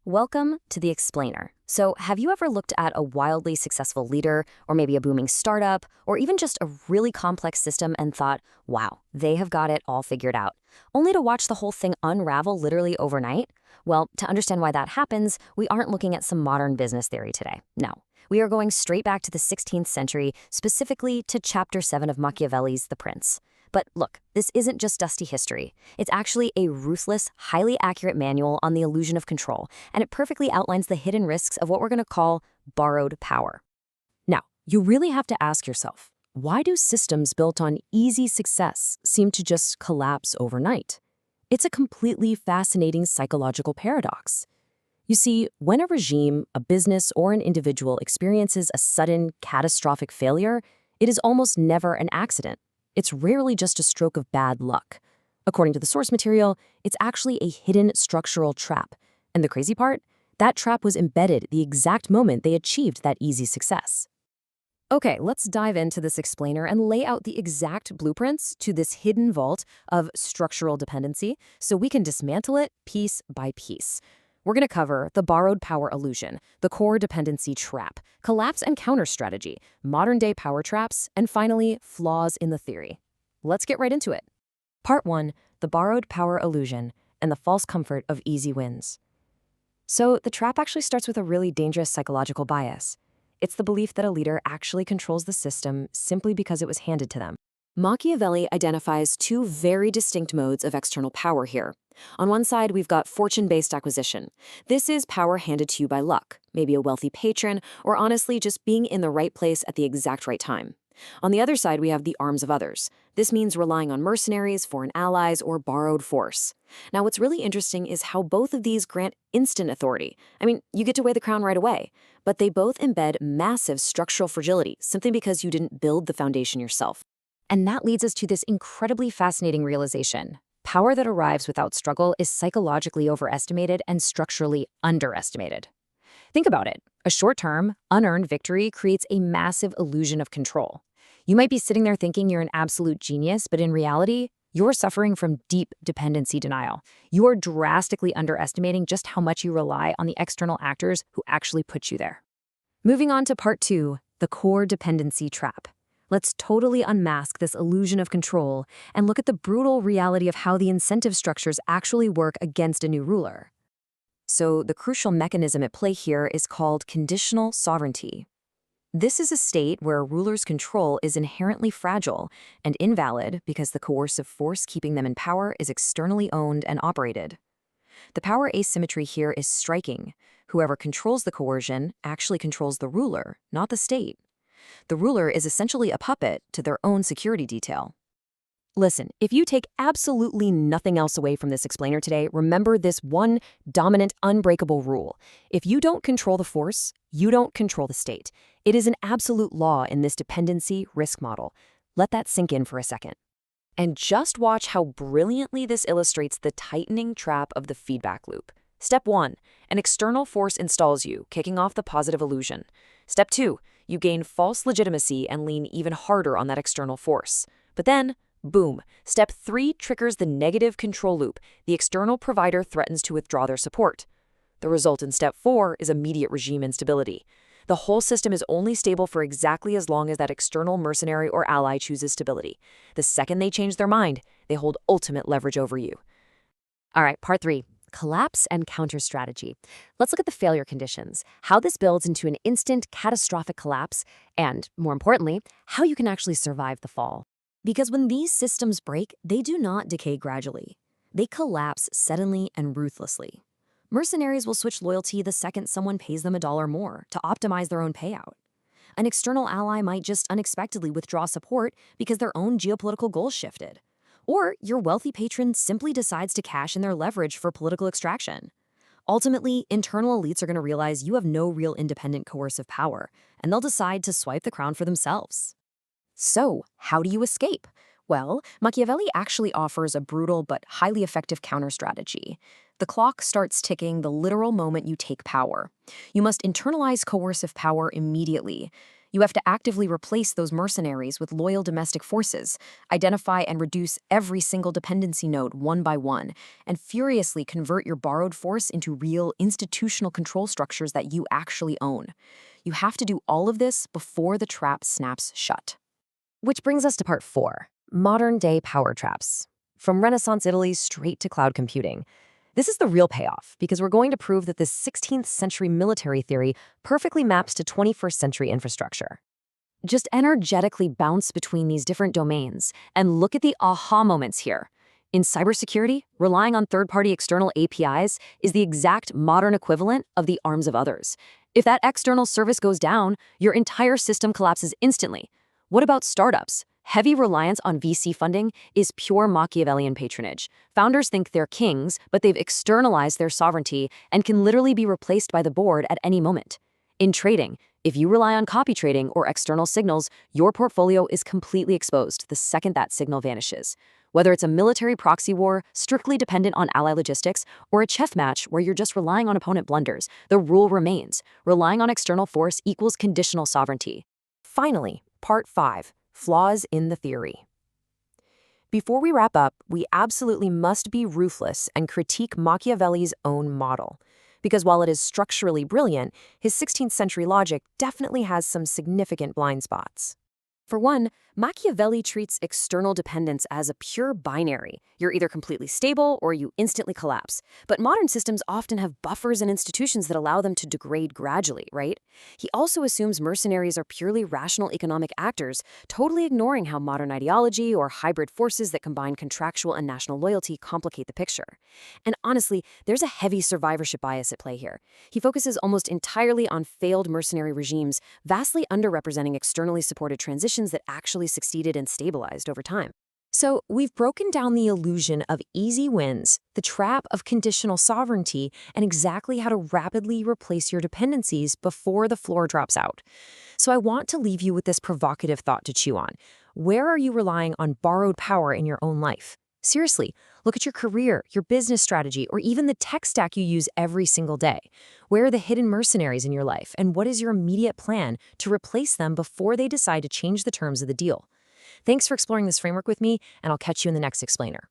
Welcome to The Explainer. So, have you ever looked at a wildly successful leader, or maybe a booming startup, or even just a really complex system and thought, wow, they have got it all figured out, only to watch the whole thing unravel literally overnight? Well, to understand why that happens, we aren't looking at some modern business theory today. No. We are going straight back to the 16th century, specifically to Chapter 7 of Machiavelli's The Prince. But look, this isn't just dusty history. It's actually a ruthless, highly accurate manual on the illusion of control, and it perfectly outlines the hidden risks of what we're going to call borrowed power. Now, you really have to ask yourself, why do systems built on easy success seem to just collapse overnight? It's a completely fascinating psychological paradox. You see, when a regime, a business, or an individual experiences a sudden, catastrophic failure, it is almost never an accident. It's rarely just a stroke of bad luck. According to the source material, it's actually a hidden structural trap. And the crazy part? That trap was embedded the exact moment they achieved that easy success. Okay, let's dive into this explainer and lay out the exact blueprints to this hidden vault of structural dependency so we can dismantle it piece by piece. We're going to cover the borrowed power illusion, the core dependency trap, collapse and counter strategy, modern-day power traps, and finally, flaws in the theory. Let's get right into it. Part 1, the borrowed power illusion and the false comfort of easy wins. So the trap actually starts with a really dangerous psychological bias. It's the belief that a leader actually controls the system simply because it was handed to them. Machiavelli identifies two very distinct modes of external power here. On one side, we've got fortune-based acquisition. This is power handed to you by luck, maybe a wealthy patron, or honestly just being in the right place at the exact right time. On the other side, we have the arms of others. This means relying on mercenaries, foreign allies, or borrowed force. Now, what's really interesting is how both of these grant instant authority. I mean, you get to wear the crown right away, but they both embed massive structural fragility simply because you didn't build the foundation yourself. And that leads us to this incredibly fascinating realization. Power that arrives without struggle is psychologically overestimated and structurally underestimated. Think about it. A short-term, unearned victory creates a massive illusion of control. You might be sitting there thinking you're an absolute genius, but in reality, you're suffering from deep dependency denial. You are drastically underestimating just how much you rely on the external actors who actually put you there. Moving on to part 2, the core dependency trap. Let's totally unmask this illusion of control and look at the brutal reality of how the incentive structures actually work against a new ruler. So the crucial mechanism at play here is called conditional sovereignty. This is a state where a ruler's control is inherently fragile and invalid because the coercive force keeping them in power is externally owned and operated. The power asymmetry here is striking. Whoever controls the coercion actually controls the ruler, not the state. The ruler is essentially a puppet to their own security detail. Listen, if you take absolutely nothing else away from this explainer today, remember this one dominant, unbreakable rule. If you don't control the force, you don't control the state. It is an absolute law in this dependency risk model. Let that sink in for a second. And just watch how brilliantly this illustrates the tightening trap of the feedback loop. Step 1, an external force installs you, kicking off the positive illusion. Step 2, you gain false legitimacy and lean even harder on that external force. But then, boom, step 3 triggers the negative control loop. The external provider threatens to withdraw their support. The result in step 4 is immediate regime instability. The whole system is only stable for exactly as long as that external mercenary or ally chooses stability. The second they change their mind, they hold ultimate leverage over you. All right, part 3. Collapse and counter strategy. Let's look at the failure conditions, how this builds into an instant catastrophic collapse, and, more importantly, how you can actually survive the fall. Because when these systems break, they do not decay gradually. They collapse suddenly and ruthlessly. Mercenaries will switch loyalty the second someone pays them $1 more to optimize their own payout. An external ally might just unexpectedly withdraw support because their own geopolitical goals shifted. Or your wealthy patron simply decides to cash in their leverage for political extraction. Ultimately, internal elites are going to realize you have no real independent coercive power, and they'll decide to swipe the crown for themselves. So, how do you escape? Well, Machiavelli actually offers a brutal but highly effective counter strategy. The clock starts ticking the literal moment you take power. You must internalize coercive power immediately. You have to actively replace those mercenaries with loyal domestic forces, identify and reduce every single dependency node one by one, and furiously convert your borrowed force into real institutional control structures that you actually own. You have to do all of this before the trap snaps shut. Which brings us to part 4, modern-day power traps. From Renaissance Italy straight to cloud computing. This is the real payoff, because we're going to prove that this 16th century military theory perfectly maps to 21st century infrastructure. Just energetically bounce between these different domains and look at the aha moments here. In cybersecurity, relying on third-party external APIs is the exact modern equivalent of the arms of others. If that external service goes down, your entire system collapses instantly. What about startups? Heavy reliance on VC funding is pure Machiavellian patronage. Founders think they're kings, but they've externalized their sovereignty and can literally be replaced by the board at any moment. In trading, if you rely on copy trading or external signals, your portfolio is completely exposed the second that signal vanishes. Whether it's a military proxy war, strictly dependent on ally logistics, or a chess match where you're just relying on opponent blunders, the rule remains. Relying on external force equals conditional sovereignty. Finally, part 5. Flaws in the theory. Before we wrap up, we absolutely must be ruthless and critique Machiavelli's own model. Because while it is structurally brilliant, his 16th century logic definitely has some significant blind spots. For one, Machiavelli treats external dependence as a pure binary. You're either completely stable or you instantly collapse. But modern systems often have buffers and institutions that allow them to degrade gradually, right? He also assumes mercenaries are purely rational economic actors, totally ignoring how modern ideology or hybrid forces that combine contractual and national loyalty complicate the picture. And honestly, there's a heavy survivorship bias at play here. He focuses almost entirely on failed mercenary regimes, vastly underrepresenting externally supported transitions that actually succeeded and stabilized over time. So we've broken down the illusion of easy wins, the trap of conditional sovereignty, and exactly how to rapidly replace your dependencies before the floor drops out. So I want to leave you with this provocative thought to chew on. Where are you relying on borrowed power in your own life? Seriously, look at your career, your business strategy, or even the tech stack you use every single day. Where are the hidden mercenaries in your life, and what is your immediate plan to replace them before they decide to change the terms of the deal? Thanks for exploring this framework with me, and I'll catch you in the next explainer.